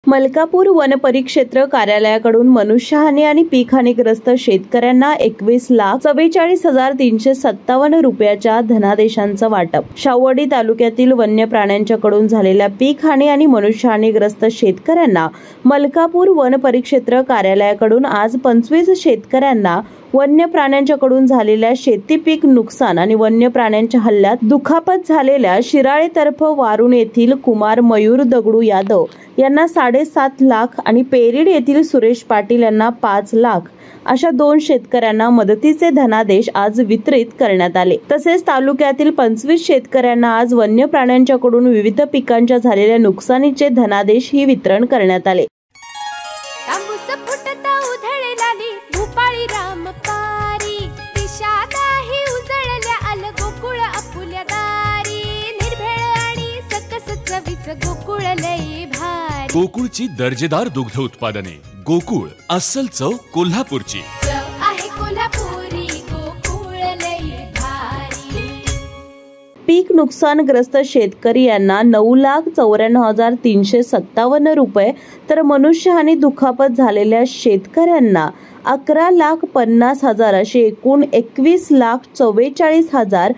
Malkapur one परिक्षेत्र कार्यालयाकडून मनुष्यहानी आणि पीक हानीग्रस्त शेतकऱ्यांना 21,44,357 रुपयाच्या धनादेशांचं वाटप। शाहूवाडी तालुक्यातील वन्य प्राण्यांच्याकडून झालेल्या पीक हानी आणि मनुष्यहानीग्रस्त शेतकऱ्यांना मलकापूर वन परिक्षेत्र कार्यालयाकडून आज 25 शेतकऱ्यांना वन्य प्राण्यांच्याकडून झालेल्या शेती पीक नुकसान आणि वन्य प्राण्यांच्या हल्ल्यात दुखापत झालेल्या शिराळे तर्फ वारुण येथील कुमार मयूर दगडू यादव यांना 7.5 लाख आणि पेरीड येथील सुरेश पाटील यांना 5 लाख अशा 2 शेतकऱ्यांना मदतीचे धनादेश आज वितरित करण्यात आले। तसेच तालुक्यातील 25 शेतकऱ्यांना आज वन्य प्राण्यांच्याकडून विविध पिकांच्या झालेल्या नुकसानीचे धनादेश ही वितरण करण्यात आले। गोकुळची दर्जेदार दुग्ध उत्पादने। गोकुळ अस्सल चव कोल्हापूरची। पीक नुकसानग्रस्त शेतकरी यांना 9,94,357 रुपये तर मनुष्यहानी दुखापत झालेल्या शेतकऱ्यांना 11,50,000 असे एकूण 21,44,357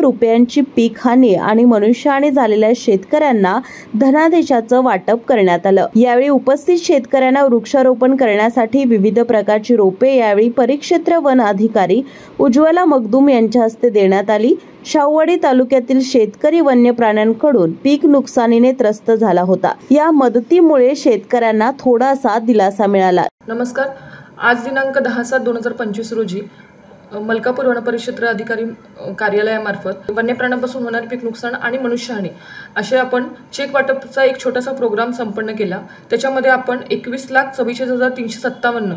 रुपयांची पीक हानी आणि मनुष्यहानी झालेल्या शेतकऱ्यांना धनादेशाचं वाटप करण्यात आलं। यावेळी उपस्थित शेतकऱ्यांना वृक्षारोपण करण्यासाठी विविध प्रकारची रोपे यावेळी परिक्षेत्र वन अधिकारी उज्ज्वला मगदूम यांच्या हस्ते देण्यात आली। शाहूवाडी तालुक्यातील शेतकरी वन्य प्राण्यांकडून पीक नुकसानीने त्रस्त झाला होता। या मदतीमुळे शेतकऱ्यांना थोडासा दिलासा मिळाला। नमस्कार, आज दिनांक 10/7/2025 रोजी मलकापूर वन परिक्षेत्र अधिकारी कार्यालयामार्फत वन्य प्राण्यांपासून होणारे पीक नुकसान आणि मनुष्यहानी असे आपण चेक वाटपचा एक छोटासा प्रोग्राम संपन्न केला। त्याच्यामध्ये आपण 21,46,357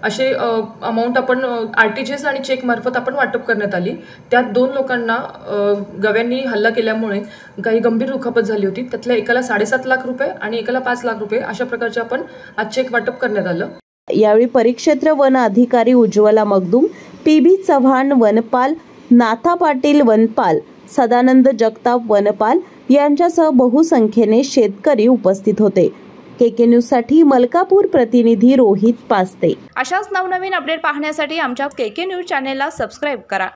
असे अमाउंट आपण RTGS आणि चेक मार्फत आपण वाटप करण्यात आली। त्यात 2 लोकांना गव्यांनी हल्ला केल्यामुळे काही गंभीर दुखापत झाली होती। त्यातल्या एकाला 7.5 लाख रुपये आणि एकाला 5 लाख रुपये अशा प्रकारचे आपण आज चेक वाटप करण्यात आलं। यावेळी परिक्षेत्र वन अधिकारी उज्ज्वला मगदूम, PB चव्हाण वनपाल, नाथा पाटील वनपाल, सदानंद जगताप वनपाल यांच्यासह बहुसंख्येने शेतकरी उपस्थित होते। KK न्यूज साठी मलकापूर प्रतिनिधी रोहित पास्ते। अशाच नवनवीन अपडेट पाहण्यासाठी आमच्या KK न्यूज चॅनेलला सबस्क्राइब करा।